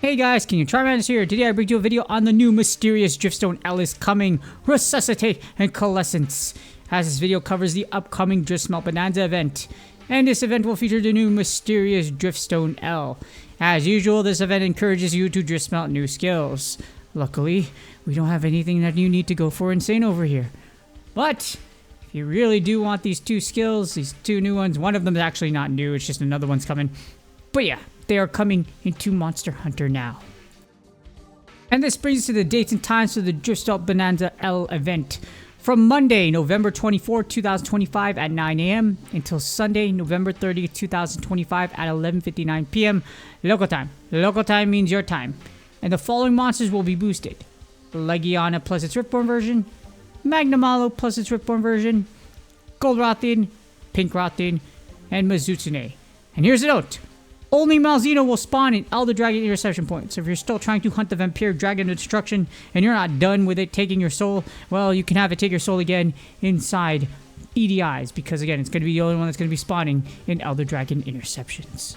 Hey guys, Can You Try Madness here. Today I bring you a video on the new mysterious Driftstone L is coming, Resuscitate and Coalescence, as this video covers the upcoming Driftsmelt Bonanze event. And this event will feature the new mysterious Driftstone L. As usual, this event encourages you to Driftsmelt new skills. Luckily, we don't have anything that you need to go for insane over here. But if you really do want these two skills, these two new ones, one of them is actually not new, it's just another one's coming. But yeah, they are coming into Monster Hunter now. And this brings us to the dates and times for the Driftsmelt Bonanze L event. From Monday, November 24, 2025 at 9 AM until Sunday, November 30, 2025 at 11:59 PM local time. Local time means your time. And the following monsters will be boosted: Legiana plus its Riftborn version, Magnamalo plus its Riftborn version, Gold Rothian, Pink Rothian, and Mizutsune. And here's a note: only Malzeno will spawn in Elder Dragon Interception Point. So if you're still trying to hunt the Vampire Dragon of Destruction and you're not done with it taking your soul, well, you can have it take your soul again inside EDIs, because again, it's going to be the only one that's going to be spawning in Elder Dragon Interceptions.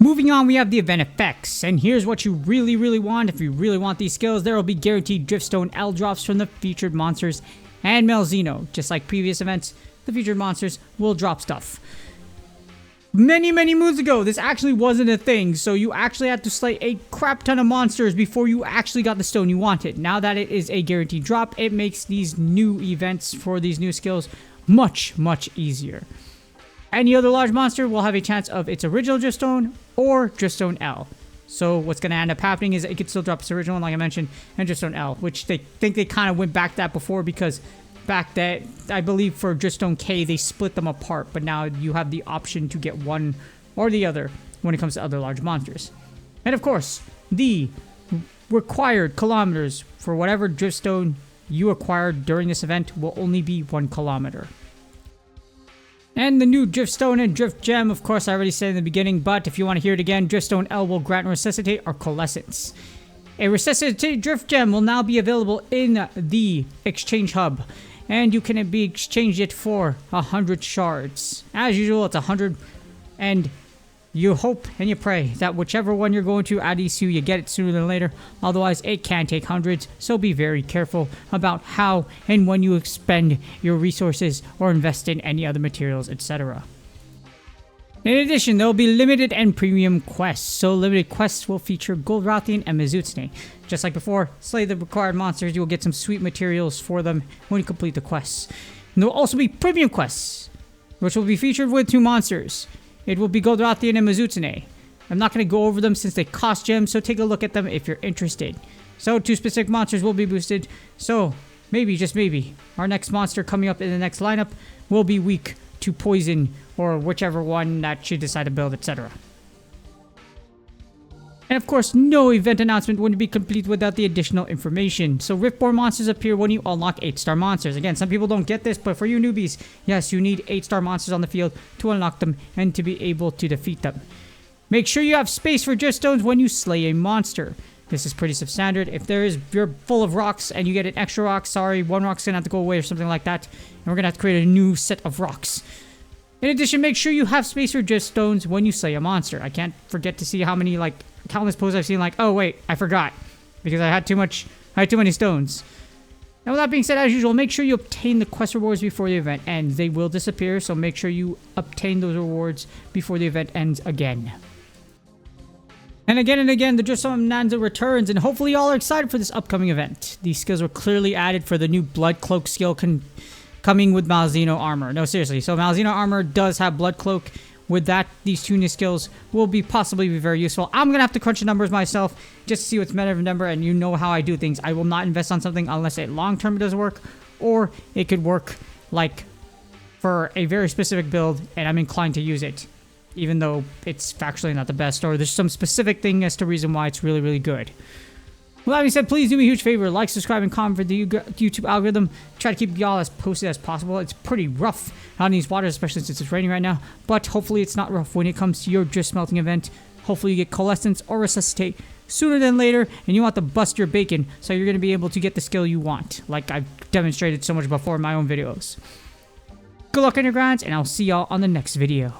Moving on, we have the event effects, and here's what you really want. If you really want these skills, there will be guaranteed Driftstone L drops from the featured monsters and Malzeno. Just like previous events, the featured monsters will drop stuff. Many moons ago, this actually wasn't a thing, so you actually had to slay a crap ton of monsters before you actually got the stone you wanted. Now that it is a guaranteed drop, it makes these new events for these new skills much easier. Any other large monster will have a chance of its original Driftstone or Driftstone L. So what's going to end up happening is it could still drop its original, like I mentioned, and Driftstone L, which they think they kind of went back to that before, because back that, I believe for Driftstone K, they split them apart, but now you have the option to get one or the other when it comes to other large monsters. And of course, the required kilometers for whatever Driftstone you acquired during this event will only be 1 kilometer. And the new Driftstone and Drift Gem, of course, I already said in the beginning, but if you want to hear it again, Driftstone L will grant Resuscitate or Coalescence. A Resuscitate Drift Gem will now be available in the Exchange Hub, and you can be exchanged it for 100 shards. As usual, it's 100, and you hope and you pray that whichever one you're going to add ECU, you get it sooner than later. Otherwise, it can take hundreds, so be very careful about how and when you expend your resources or invest in any other materials, etc. In addition, there will be limited and premium quests. So limited quests will feature Gold Rothian and Mizutsune. Just like before, slay the required monsters, you will get some sweet materials for them when you complete the quests. And there will also be premium quests, which will be featured with 2 monsters. It will be Gold Rothian and Mizutsune. I'm not going to go over them since they cost gems, so take a look at them if you're interested. So 2 specific monsters will be boosted, so maybe, just maybe, our next monster coming up in the next lineup will be weak to poison or whichever one that you decide to build, etc. And of course, no event announcement wouldn't be complete without the additional information. So Riftborn monsters appear when you unlock 8-star monsters. Again, some people don't get this, but for you newbies, yes, you need 8-star monsters on the field to unlock them and to be able to defeat them. Make sure you have space for Driftstones when you slay a monster. This is pretty substandard. If you're full of rocks and you get an extra rock, sorry, 1 rock's gonna have to go away or something like that, and we're gonna have to create a new set of rocks. In addition, make sure you have space for Driftstones when you slay a monster. I can't forget to see how many, like, countless posts I've seen, like, oh wait, I forgot, because I had too many stones. Now with that being said, as usual, make sure you obtain the quest rewards before the event ends. They will disappear, so make sure you obtain those rewards before the event ends again. And again, the Driftsmelt Bonanze returns, and hopefully y'all are excited for this upcoming event. These skills were clearly added for the new Blood Cloak skill coming with Malzeno armor. No, seriously, so Malzeno armor does have Blood Cloak. With that, these 2 new skills will possibly be very useful. I'm going to have to crunch the numbers myself just to see what's better of a number, and you know how I do things. I will not invest on something unless it long-term doesn't work, or it could work like for a very specific build, and I'm inclined to use it, even though it's factually not the best, or there's some specific thing as to reason why it's really good. Well, that being said, please do me a huge favor. Like, subscribe, and comment for the YouTube algorithm. Try to keep y'all as posted as possible. It's pretty rough out in these waters, especially since it's raining right now. But hopefully it's not rough when it comes to your drift smelting event. Hopefully you get Coalescence or Resuscitate sooner than later. And you want to bust your bacon, so you're going to be able to get the skill you want, like I've demonstrated so much before in my own videos. Good luck on your grinds, and I'll see y'all on the next video.